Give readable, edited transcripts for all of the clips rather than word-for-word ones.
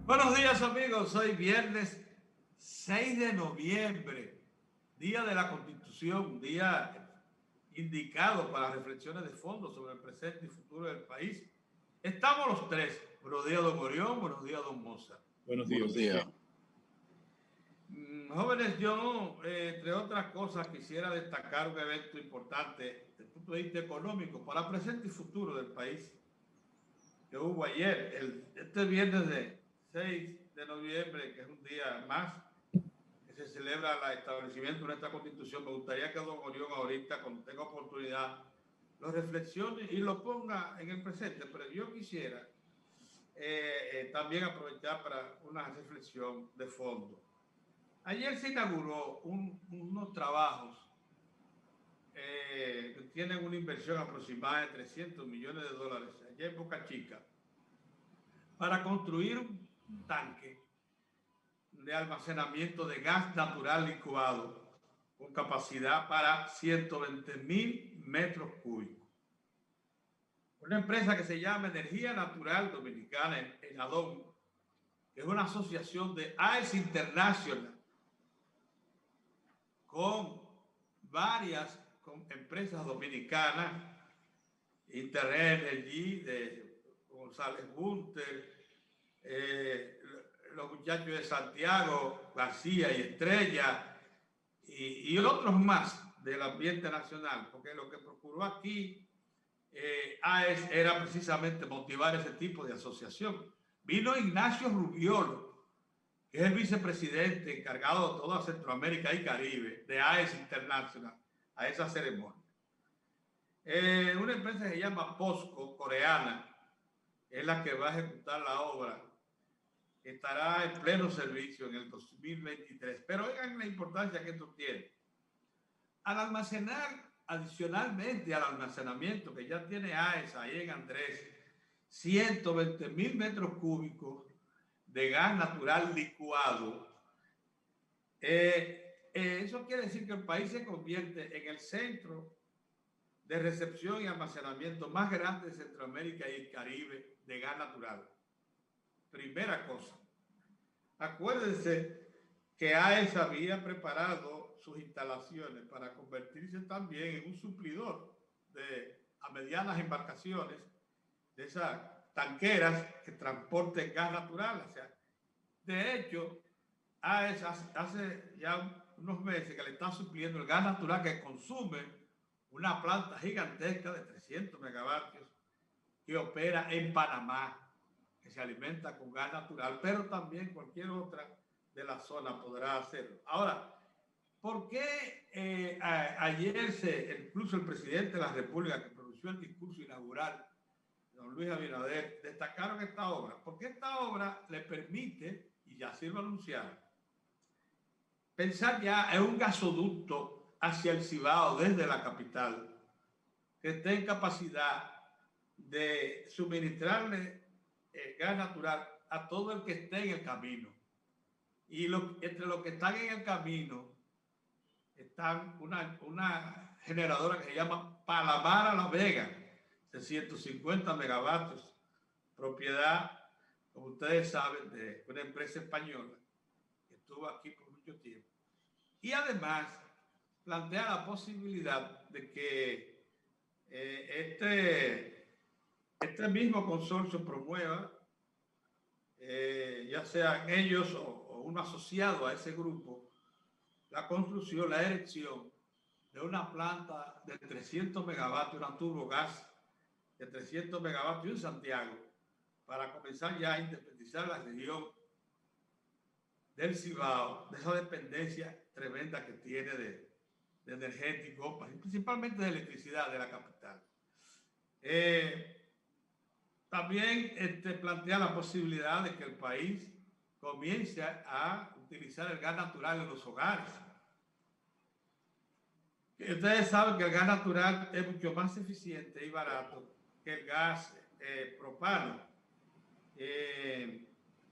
Buenos días amigos, hoy viernes 6 de noviembre, día de la Constitución, día indicado para reflexiones de fondo sobre el presente y futuro del país. Estamos los tres, buenos días don Orión, buenos días don Moza. Buenos días. Buenos días. Jóvenes, yo, entre otras cosas, quisiera destacar un evento importante desde el punto de vista económico para el presente y futuro del país que hubo ayer, este viernes de 6 de noviembre, que es un día más que se celebra el establecimiento de nuestra Constitución. Me gustaría que don Orión ahorita, cuando tenga oportunidad, lo reflexione y lo ponga en el presente, pero yo quisiera también aprovechar para una reflexión de fondo. Ayer se inauguró unos trabajos que tienen una inversión aproximada de 300 millones de dólares allá en Boca Chica para construir un tanque de almacenamiento de gas natural licuado con capacidad para 120,000 metros cúbicos. Una empresa que se llama Energía Natural Dominicana, ENADOM, que es una asociación de AES International con varias empresas dominicanas, Interenergy, de González Bunter, los muchachos de Santiago, García y Estrella, y otros más del ambiente nacional, porque lo que procuró aquí AES era precisamente motivar ese tipo de asociación. Vino Ignacio Rubiolo, que es el vicepresidente encargado de toda Centroamérica y Caribe, de AES International, a esa ceremonia. Una empresa que se llama POSCO, coreana, es la que va a ejecutar la obra. Estará en pleno servicio en el 2023. Pero oigan la importancia que esto tiene. Al almacenar, adicionalmente al almacenamiento que ya tiene AES ahí en Andrés, 120,000 metros cúbicos de gas natural licuado, eso quiere decir que el país se convierte en el centro de recepción y almacenamiento más grande de Centroamérica y el Caribe de gas natural. Primera cosa, acuérdense que AES había preparado sus instalaciones para convertirse también en un suplidor a medianas embarcaciones, de esas tanqueras que transporten gas natural. O sea, de hecho, AES hace ya unos meses que le está supliendo el gas natural que consume una planta gigantesca de 300 megavatios que opera en Panamá, que se alimenta con gas natural, pero también cualquier otra de la zona podrá hacerlo. Ahora, ¿por qué ayer incluso el presidente de la República, que pronunció el discurso inaugural, don Luis Abinader, destacaron esta obra? Porque esta obra le permite, y ya se lo anunciaron, pensar ya en un gasoducto hacia el Cibao desde la capital, que esté en capacidad de suministrarle gas natural a todo el que esté en el camino. Y entre los que están en el camino están una generadora que se llama Palamara La Vega, de 150 megavatios, propiedad, como ustedes saben, de una empresa española que estuvo aquí por mucho tiempo. Y además plantea la posibilidad de que este mismo consorcio promueva, ya sean ellos o un asociado a ese grupo, la construcción, la erección de una planta de 300 megavatios, una turbogás de 300 megavatios en Santiago, para comenzar ya a independizar la región del Cibao, de esa dependencia tremenda que tiene de energético, principalmente de electricidad de la capital. También plantea la posibilidad de que el país comience a utilizar el gas natural en los hogares. Ustedes saben que el gas natural es mucho más eficiente y barato que el gas propano,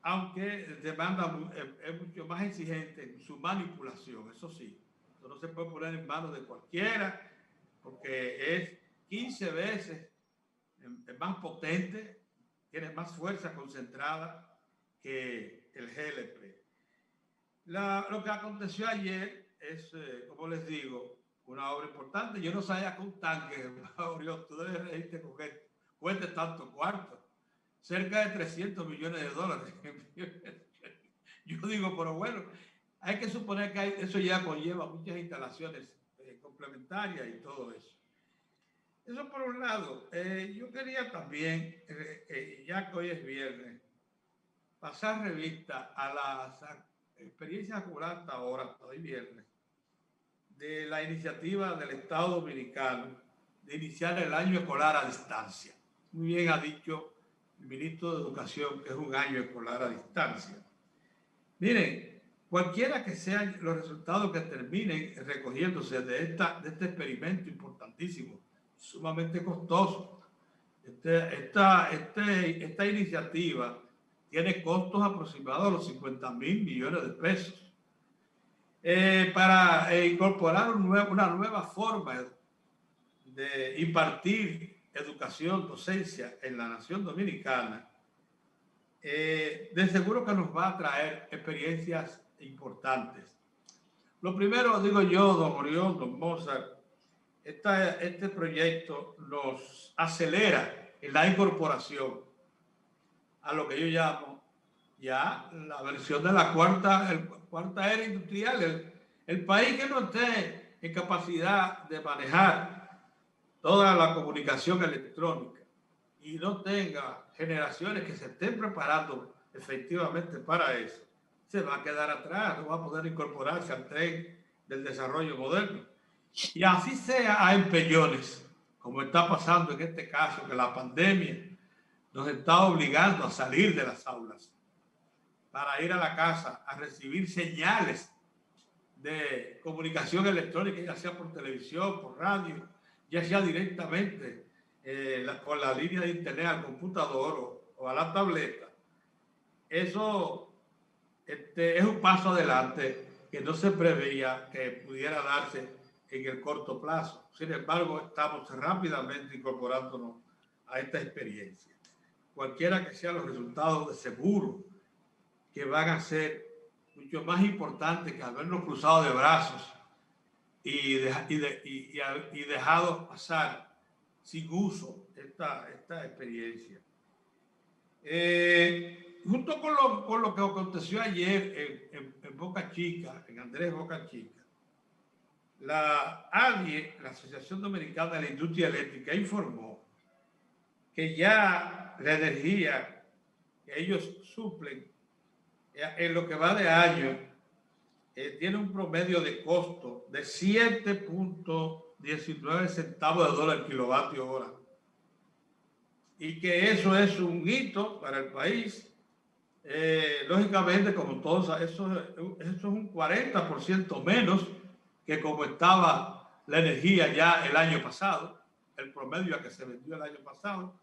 aunque demanda, es mucho más exigente en su manipulación. Eso sí, eso no se puede poner en manos de cualquiera, porque es 15 veces más potente, tiene más fuerza concentrada que el GLP. Lo que aconteció ayer es, como les digo, una obra importante. Yo no sabía que un tanque, Orión, tú debes reírte con esto, cueste tanto cuarto, cerca de 300 millones de dólares. Yo digo, pero bueno, hay que suponer que eso ya conlleva muchas instalaciones complementarias y todo eso. Eso por un lado. Yo quería también, ya que hoy es viernes, pasar revista a las experiencias acumuladas hasta ahora, hasta hoy viernes, de la iniciativa del Estado Dominicano de iniciar el año escolar a distancia. Muy bien ha dicho el ministro de Educación que es un año escolar a distancia. Miren, cualquiera que sean los resultados que terminen recogiéndose de este experimento importantísimo, sumamente costoso, esta iniciativa tiene costos aproximados a los 50.000 millones de pesos. Para incorporar una nueva forma de impartir educación, docencia en la nación dominicana, de seguro que nos va a traer experiencias importantes. Lo primero, digo yo, don Orión, don Mozart, este proyecto nos acelera en la incorporación a lo que yo llamo ya la versión de la cuarta era industrial. El país que no esté en capacidad de manejar toda la comunicación electrónica y no tenga generaciones que se estén preparando efectivamente para eso, se va a quedar atrás, no va a poder incorporarse al tren del desarrollo moderno. Y así sea a empellones, como está pasando en este caso, que la pandemia nos está obligando a salir de las aulas para ir a la casa a recibir señales de comunicación electrónica, ya sea por televisión, por radio, ya sea directamente con la línea de internet al computador o a la tableta. Eso es un paso adelante que no se preveía que pudiera darse en el corto plazo. Sin embargo, estamos rápidamente incorporándonos a esta experiencia. Cualquiera que sean los resultados, de seguro que van a ser mucho más importantes que habernos cruzado de brazos y dejado pasar sin uso esta experiencia. Junto con lo que aconteció ayer en Boca Chica, en Andrés Boca Chica, la ADIE, la Asociación Dominicana de la Industria Eléctrica, informó que ya la energía que ellos suplen en lo que va de año tiene un promedio de costo de 7.19 centavos de dólar el kilovatio hora. Y que eso es un hito para el país. Lógicamente, como todos, eso es un 40% menos que como estaba la energía ya el año pasado, el promedio a que se vendió el año pasado.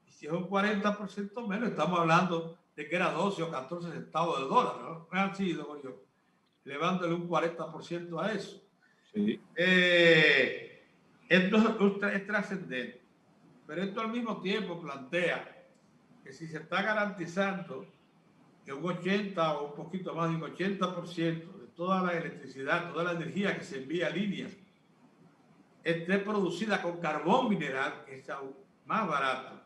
Y si es un 40% menos, estamos hablando de que era 12 o 14 centavos de dólar, ¿no? No es así, luego yo, levándole un 40% a eso. Sí. Esto es trascendente, pero esto al mismo tiempo plantea que si se está garantizando que un 80 o un poquito más de un 80% de toda la electricidad, toda la energía que se envía a líneas, esté producida con carbón mineral, que es aún más barato,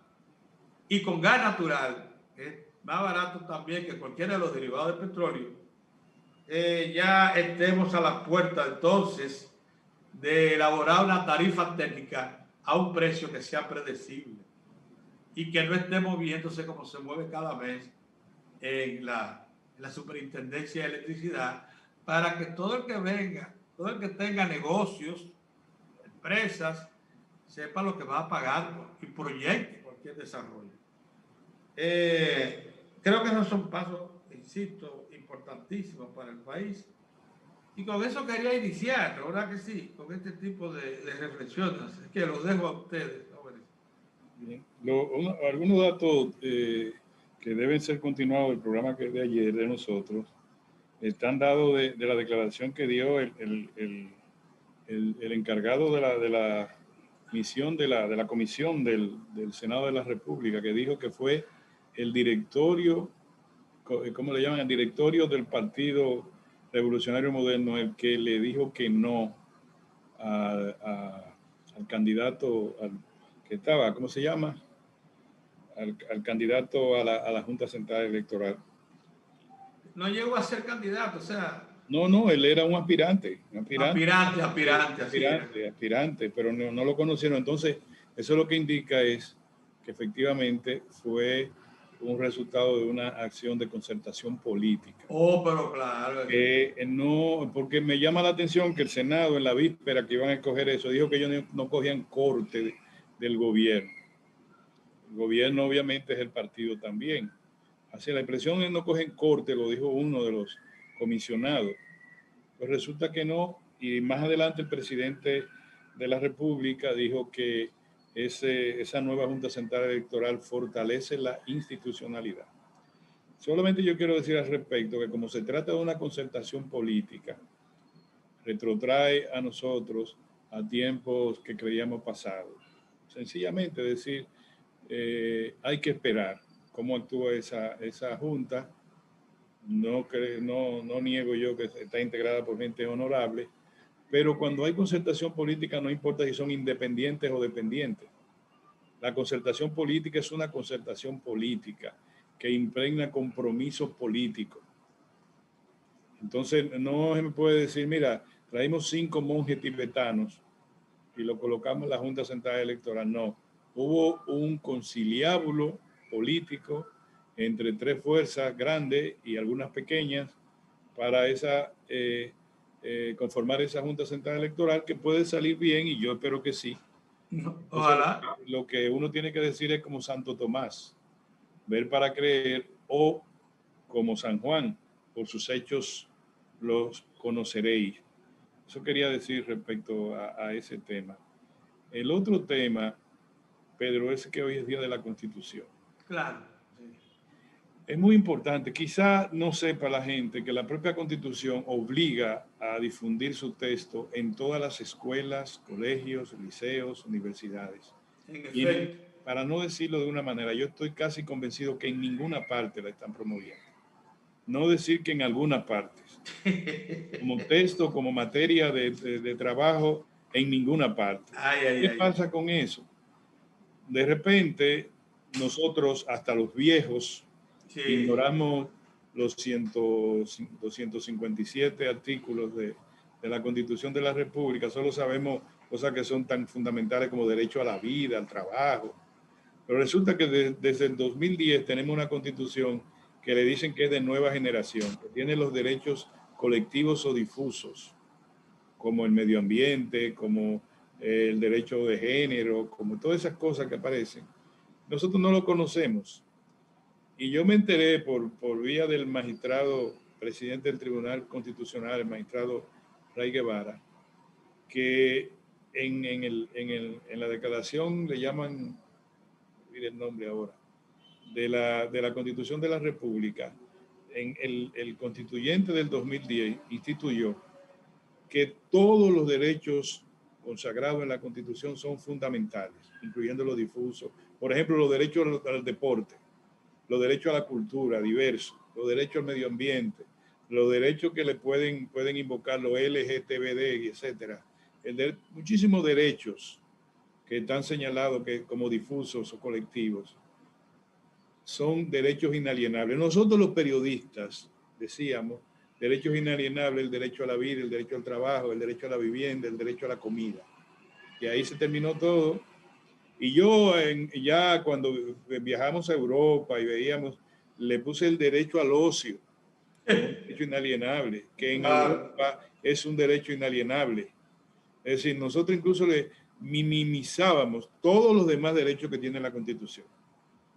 y con gas natural, que es más barato también que cualquiera de los derivados del petróleo, ya estemos a las puertas entonces de elaborar una tarifa técnica a un precio que sea predecible y que no esté moviéndose como se mueve cada mes en la Superintendencia de Electricidad, para que todo el que venga, todo el que tenga negocios, empresas, sepa lo que va a pagar y proyecte cualquier desarrollo. Creo que esos son pasos, insisto, importantísimos para el país. Y con eso quería iniciar, la verdad que sí, con este tipo de reflexiones. Es que los dejo a ustedes. Bien. Algunos datos que deben ser continuados del programa que es de ayer de nosotros están dados de la declaración que dio el encargado de la misión de la comisión del Senado de la República, que dijo que fue el directorio ¿cómo le llaman? El directorio del Partido Revolucionario Moderno, el que le dijo que no al candidato que estaba, ¿cómo se llama? Al candidato a la Junta Central Electoral. No llegó a ser candidato, o sea. No, él era un aspirante. Aspirante. Pero no lo conocieron. Entonces, eso lo que indica es que efectivamente fue un resultado de una acción de concertación política. Oh, pero claro. No, porque me llama la atención que el Senado en la víspera que iban a escoger eso, dijo que ellos no cogían corte del gobierno. El gobierno obviamente es el partido también. Así la impresión es no cogen corte, lo dijo uno de los comisionados. Pues resulta que no, y más adelante el presidente de la República dijo que esa nueva Junta Central Electoral fortalece la institucionalidad. Solamente yo quiero decir al respecto que como se trata de una concertación política, retrotrae a nosotros a tiempos que creíamos pasados. Sencillamente decir, hay que esperar cómo actúa esa junta. No niego yo que está integrada por gente honorable, pero cuando hay concertación política no importa si son independientes o dependientes. La concertación política es una concertación política que impregna compromisos políticos. Entonces no se me puede decir, mira, traímos 5 monjes tibetanos y lo colocamos en la Junta Central Electoral. No, hubo un conciliábulo político entre 3 fuerzas grandes y algunas pequeñas para conformar esa Junta Central Electoral, que puede salir bien y yo espero que sí. Ojalá. Entonces, lo que uno tiene que decir es como Santo Tomás, ver para creer, o como San Juan, por sus hechos los conoceréis. Eso quería decir respecto a ese tema. El otro tema, Pedro, es que hoy es Día de la Constitución. Claro. Sí. Es muy importante. Quizá no sepa la gente que la propia Constitución obliga a difundir su texto en todas las escuelas, colegios, liceos, universidades. En efecto. Para no decirlo de una manera, yo estoy casi convencido que en ninguna parte la están promoviendo. No decir que en algunas partes. Como texto, como materia de trabajo, en ninguna parte. ¿Qué pasa con eso? De repente, nosotros, hasta los viejos, ignoramos los 257 artículos de la Constitución de la República. Solo sabemos cosas que son tan fundamentales como derecho a la vida, al trabajo. Pero resulta que desde el 2010 tenemos una Constitución que le dicen que es de nueva generación, que tiene los derechos colectivos o difusos, como el medio ambiente, como el derecho de género, como todas esas cosas que aparecen. Nosotros no lo conocemos. Y yo me enteré por vía del magistrado, presidente del Tribunal Constitucional, el magistrado Ray Guevara, que en la declaración le llaman, olvidé el nombre ahora, de la Constitución de la República, el constituyente del 2010 instituyó que todos los derechos consagrados en la Constitución son fundamentales, incluyendo los difusos. Por ejemplo, los derechos al deporte, los derechos a la cultura, diversos, los derechos al medio ambiente, los derechos que le pueden invocar los LGTBD, etcétera. Muchísimos derechos que están señalados como difusos o colectivos son derechos inalienables. Nosotros los periodistas decíamos derechos inalienables, el derecho a la vida, el derecho al trabajo, el derecho a la vivienda, el derecho a la comida. Y ahí se terminó todo. Y yo ya cuando viajamos a Europa y veíamos, le puse el derecho al ocio, un derecho inalienable, que en Europa es un derecho inalienable. Es decir, nosotros incluso le minimizábamos todos los demás derechos que tiene la Constitución.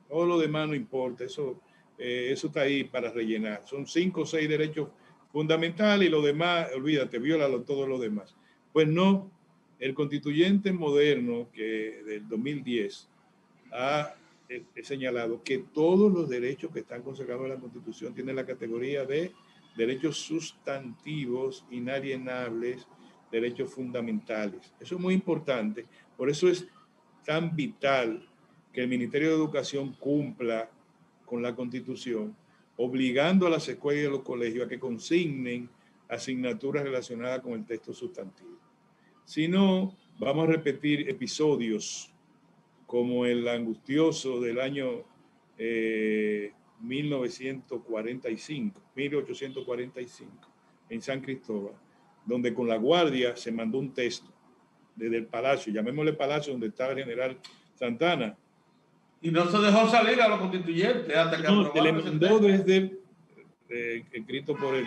Todo lo demás no importa, eso está ahí para rellenar. Son 5 o 6 derechos fundamentales y lo demás, olvídate, viólalo todo lo demás. Pues no, el constituyente moderno que del 2010 ha señalado que todos los derechos que están consagrados en la Constitución tienen la categoría de derechos sustantivos, inalienables, derechos fundamentales. Eso es muy importante, por eso es tan vital que el Ministerio de Educación cumpla con la Constitución, obligando a las escuelas y a los colegios a que consignen asignaturas relacionadas con el texto sustantivo. Si no, vamos a repetir episodios como el angustioso del año 1845, en San Cristóbal, donde con la Guardia se mandó un texto desde el palacio, llamémosle palacio, donde estaba el general Santana. Y no se dejó salir a los constituyentes hasta que no, se le aprobaron mandó desde, escrito por el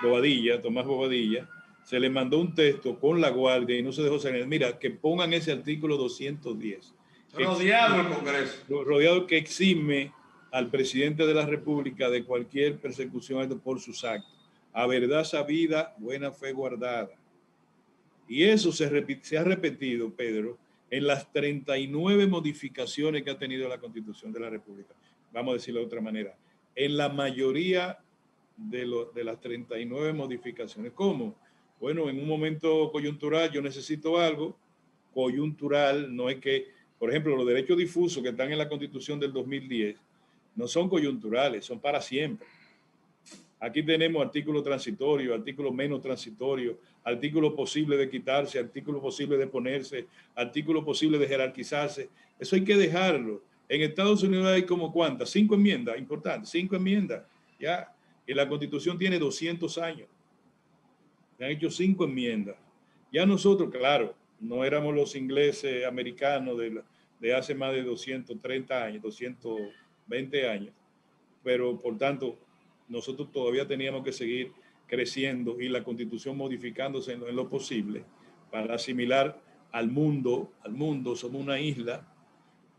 Bobadilla, Tomás Bobadilla, se le mandó un texto con la Guardia y no se dejó salir. Mira, que pongan ese artículo 210. Rodeado el Congreso. Rodeado, que exime al presidente de la República de cualquier persecución por sus actos. A verdad sabida, buena fe guardada. Y eso se ha repetido, Pedro, en las 39 modificaciones que ha tenido la Constitución de la República. Vamos a decirlo de otra manera. En la mayoría de las 39 modificaciones. ¿Cómo? Bueno, en un momento coyuntural yo necesito algo coyuntural, no es que, por ejemplo, los derechos difusos que están en la Constitución del 2010 no son coyunturales, son para siempre. Aquí tenemos artículos transitorios, artículos menos transitorios, artículos posibles de quitarse, artículos posibles de ponerse, artículos posibles de jerarquizarse. Eso hay que dejarlo. En Estados Unidos hay como ¿cuántas? 5 enmiendas, importante, 5 enmiendas. Ya, y la Constitución tiene 200 años. Se han hecho 5 enmiendas. Ya nosotros, claro, no éramos los ingleses americanos de hace más de 230 años, 220 años, pero por tanto nosotros todavía teníamos que seguir creciendo y la Constitución modificándose en lo posible para asimilar al mundo, somos una isla,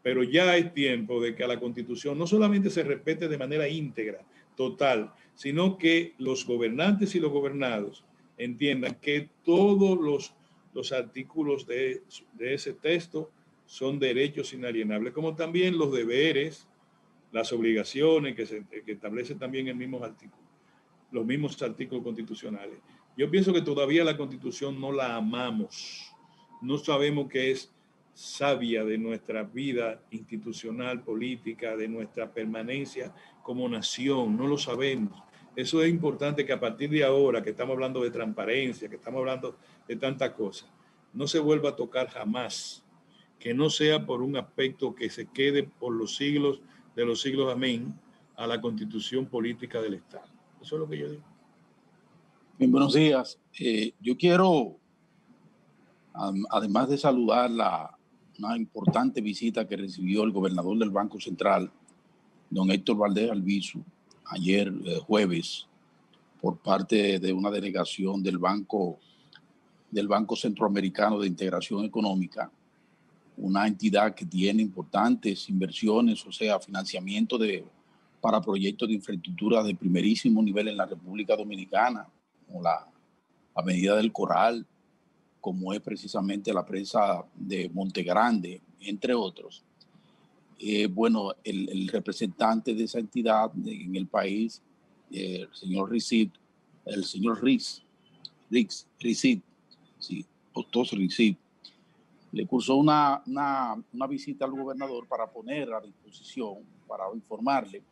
pero ya es tiempo de que a la Constitución no solamente se respete de manera íntegra, total, sino que los gobernantes y los gobernados entiendan que todos los artículos de ese texto son derechos inalienables, como también los deberes, las obligaciones que establece también el mismo artículo, los mismos artículos constitucionales. Yo pienso que todavía la Constitución no la amamos, no sabemos que es sabia de nuestra vida institucional, política, de nuestra permanencia como nación, no lo sabemos. Eso es importante que a partir de ahora, que estamos hablando de transparencia, que estamos hablando de tantas cosas, no se vuelva a tocar jamás, que no sea por un aspecto que se quede por los siglos de los siglos, amén, a la Constitución política del Estado. Eso es lo que yo digo. Bien, buenos días. Yo quiero, además de saludar una importante visita que recibió el gobernador del Banco Central, don Héctor Valdés Albizu, ayer jueves, por parte de una delegación del Banco Centroamericano de Integración Económica, una entidad que tiene importantes inversiones, o sea, financiamiento para proyectos de infraestructura de primerísimo nivel en la República Dominicana, como la Avenida del Coral, como es precisamente la presa de Monte Grande, entre otros. Bueno, el representante de esa entidad en el país, el señor Riz, sí, Otto Riz, le cursó una visita al gobernador para poner a disposición, para informarle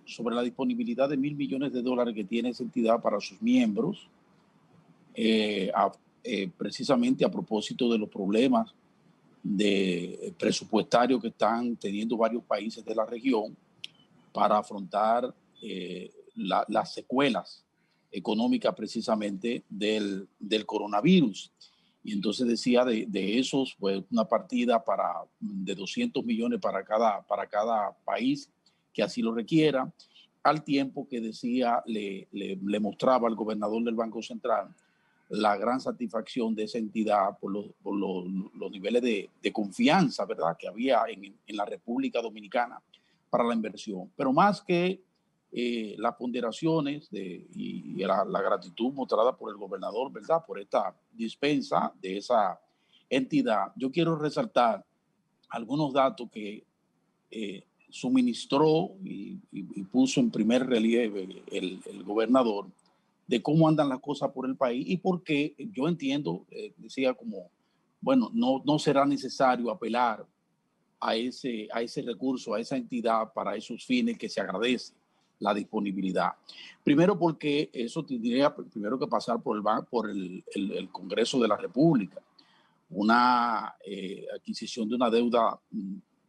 sobre la disponibilidad de $1.000 millones que tiene esa entidad para sus miembros, precisamente a propósito de los problemas presupuestarios que están teniendo varios países de la región para afrontar las secuelas económicas precisamente del coronavirus. Y entonces decía de esos, pues una partida de 200 millones para cada país que así lo requiera, al tiempo que decía, le mostraba al gobernador del Banco Central la gran satisfacción de esa entidad por los niveles de confianza, ¿verdad?, que había en la República Dominicana para la inversión. Pero más que las ponderaciones y la gratitud mostrada por el gobernador, ¿verdad?, por esta dispensa de esa entidad, yo quiero resaltar algunos datos que suministró y puso en primer relieve el gobernador de cómo andan las cosas por el país y por qué yo entiendo, decía como, bueno, no será necesario apelar a ese recurso, a esa entidad para esos fines que se agradece, la disponibilidad. Primero porque eso tendría primero que pasar por el Congreso de la República. Una adquisición de una deuda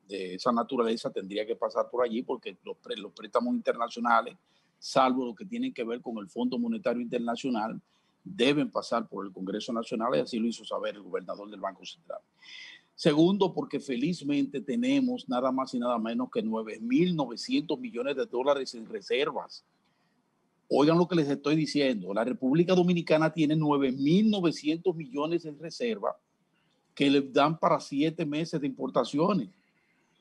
de esa naturaleza tendría que pasar por allí porque los préstamos internacionales, salvo lo que tienen que ver con el Fondo Monetario Internacional, deben pasar por el Congreso Nacional, y así lo hizo saber el gobernador del Banco Central. Segundo, porque felizmente tenemos nada más y nada menos que 9.900 millones de dólares en reservas. Oigan lo que les estoy diciendo. La República Dominicana tiene 9.900 millones en reserva que le dan para 7 meses de importaciones.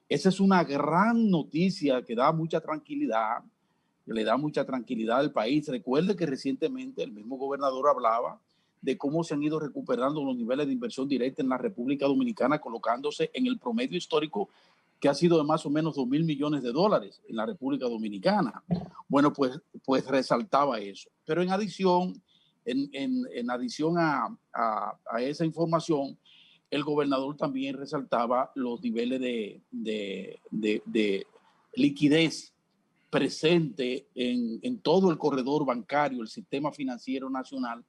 Esa es una gran noticia que da mucha tranquilidad, que le da mucha tranquilidad al país. Recuerde que recientemente el mismo gobernador hablaba de cómo se han ido recuperando los niveles de inversión directa en la República Dominicana, colocándose en el promedio histórico que ha sido de más o menos 2.000 millones de dólares en la República Dominicana. Bueno, pues resaltaba eso. Pero en adición, en adición a esa información, el gobernador también resaltaba los niveles de liquidez presente en todo el corredor bancario, el sistema financiero nacional,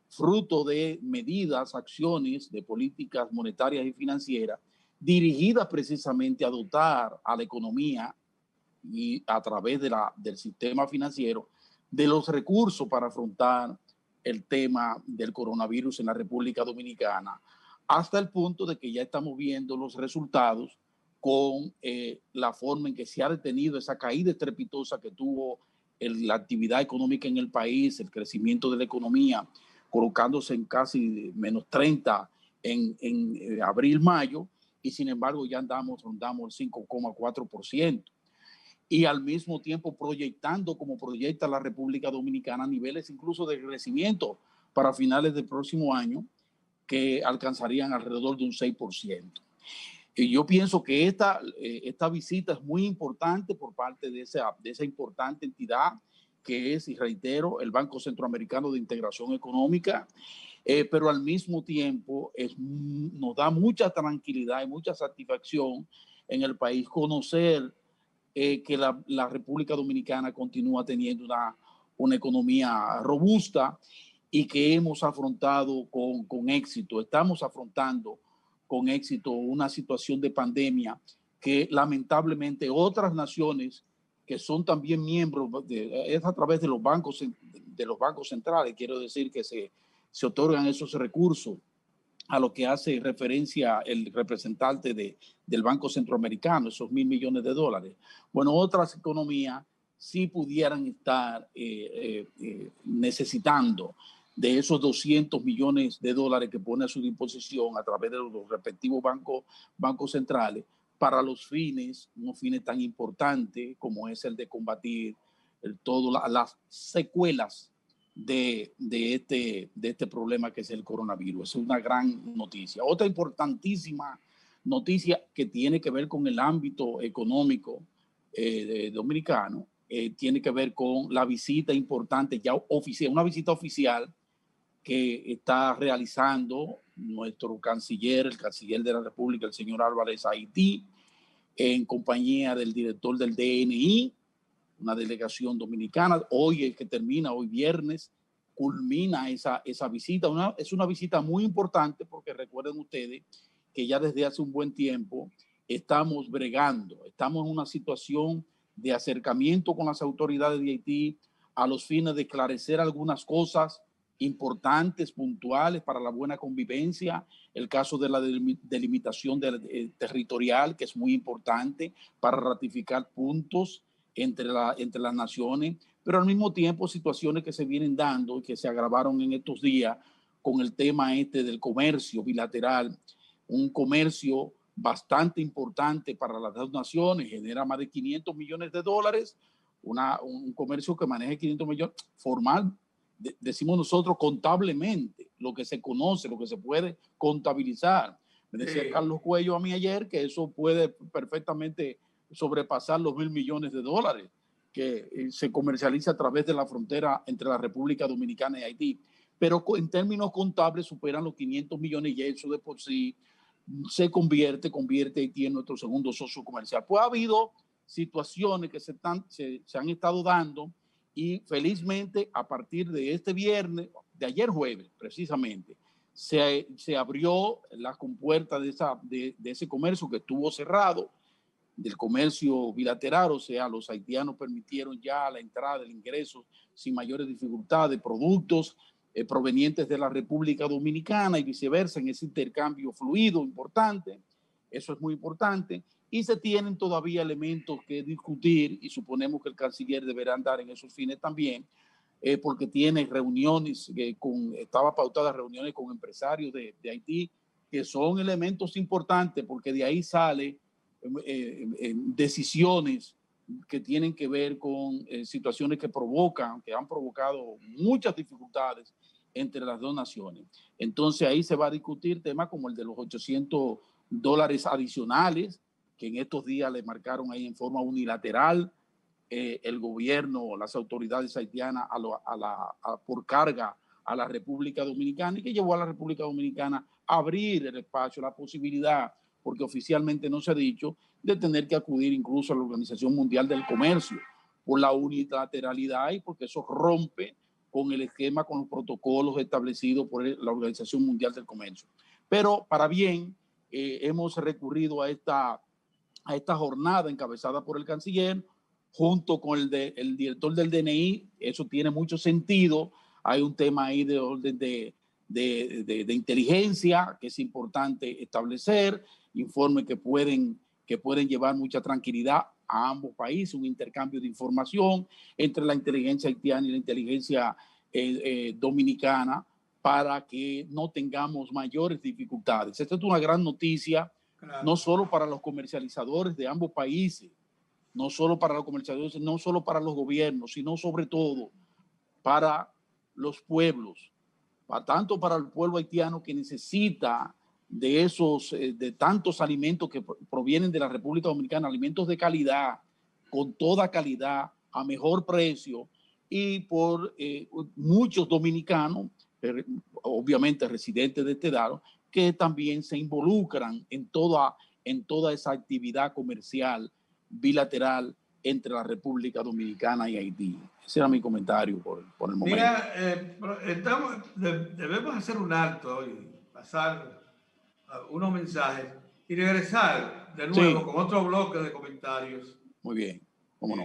fruto de medidas, acciones de políticas monetarias y financieras dirigidas precisamente a dotar a la economía y a través del sistema financiero de los recursos para afrontar el tema del coronavirus en la República Dominicana, hasta el punto de que ya estamos viendo los resultados con la forma en que se ha detenido esa caída estrepitosa que tuvo la actividad económica en el país, el crecimiento de la economía, colocándose en casi menos 30 en abril, mayo, y sin embargo ya rondamos el 5,4%. Y al mismo tiempo proyectando, como proyecta la República Dominicana, niveles incluso de crecimiento para finales del próximo año que alcanzarían alrededor de un 6%. Y yo pienso que esta visita es muy importante por parte de esa importante entidad que es, y reitero, el Banco Centroamericano de Integración Económica, pero al mismo tiempo nos da mucha tranquilidad y mucha satisfacción en el país conocer que la República Dominicana continúa teniendo una economía robusta y que hemos afrontado con éxito, estamos afrontando con éxito una situación de pandemia que lamentablemente otras naciones que son también miembros, es a través de los bancos centrales, quiero decir que se otorgan esos recursos a lo que hace referencia el representante del Banco Centroamericano, esos 1.000 millones de dólares. Bueno, otras economías sí pudieran estar necesitando de esos 200 millones de dólares que pone a su disposición a través de los respectivos bancos centrales para unos fines tan importantes como es el de combatir todas las secuelas de este problema que es el coronavirus. Es una gran noticia. Otra importantísima noticia que tiene que ver con el ámbito económico dominicano, tiene que ver con la visita importante, ya oficial, una visita oficial que está realizando nuestro canciller, el canciller de la República, el señor Álvarez, a Haití, en compañía del director del DNI, una delegación dominicana. Hoy es que termina, hoy viernes, culmina esa visita. Es una visita muy importante porque recuerden ustedes que ya desde hace un buen tiempo estamos bregando, estamos en una situación de acercamiento con las autoridades de Haití a los fines de esclarecer algunas cosas importantes, puntuales para la buena convivencia, el caso de la delimitación territorial, que es muy importante para ratificar puntos entre las naciones, pero al mismo tiempo situaciones que se vienen dando y que se agravaron en estos días con el tema del comercio bilateral, un comercio bastante importante para las dos naciones, genera más de 500 millones de dólares, un comercio que maneja 500 millones formal, decimos nosotros contablemente, lo que se conoce, lo que se puede contabilizar. Me decía Carlos Cuello a mí ayer que eso puede perfectamente sobrepasar los 1.000 millones de dólares que se comercializa a través de la frontera entre la República Dominicana y Haití. Pero en términos contables superan los 500 millones y eso de por sí se convierte Haití en nuestro segundo socio comercial. Pues ha habido situaciones que se han estado dando y felizmente a partir de este viernes, de ayer jueves precisamente, se abrió la compuerta de ese comercio que estuvo cerrado, del comercio bilateral, o sea, los haitianos permitieron ya la entrada, el ingreso sin mayores dificultades de productos provenientes de la República Dominicana y viceversa, en ese intercambio fluido importante. Eso es muy importante. Y se tienen todavía elementos que discutir y suponemos que el canciller deberá andar en esos fines también, porque tiene reuniones, estaba pautadas reuniones con empresarios de Haití, que son elementos importantes porque de ahí sale decisiones que tienen que ver con situaciones que han provocado muchas dificultades entre las dos naciones. Entonces ahí se va a discutir temas como el de los $800 adicionales, que en estos días le marcaron ahí en forma unilateral el gobierno, las autoridades haitianas por carga a la República Dominicana, y que llevó a la República Dominicana a abrir el espacio, la posibilidad, porque oficialmente no se ha dicho, de tener que acudir incluso a la Organización Mundial del Comercio por la unilateralidad y porque eso rompe con el esquema, con los protocolos establecidos por la Organización Mundial del Comercio. Pero para bien, hemos recurrido a esta jornada encabezada por el canciller, junto con el director del DNI. Eso tiene mucho sentido. Hay un tema ahí de orden de inteligencia que es importante establecer, informes que pueden llevar mucha tranquilidad a ambos países, un intercambio de información entre la inteligencia haitiana y la inteligencia dominicana para que no tengamos mayores dificultades. Esta es una gran noticia, claro, no solo para los comercializadores de ambos países, no solo para los comercializadores, no solo para los gobiernos, sino sobre todo para los pueblos, tanto para el pueblo haitiano que necesita de tantos alimentos que provienen de la República Dominicana, alimentos de calidad, con toda calidad, a mejor precio, y por muchos dominicanos, obviamente residentes de este lado, que también se involucran en toda esa actividad comercial bilateral entre la República Dominicana y Haití. Ese era mi comentario por el momento. Mira, debemos hacer un alto y pasar unos mensajes y regresar de nuevo, sí, con otro bloque de comentarios. Muy bien, cómo no.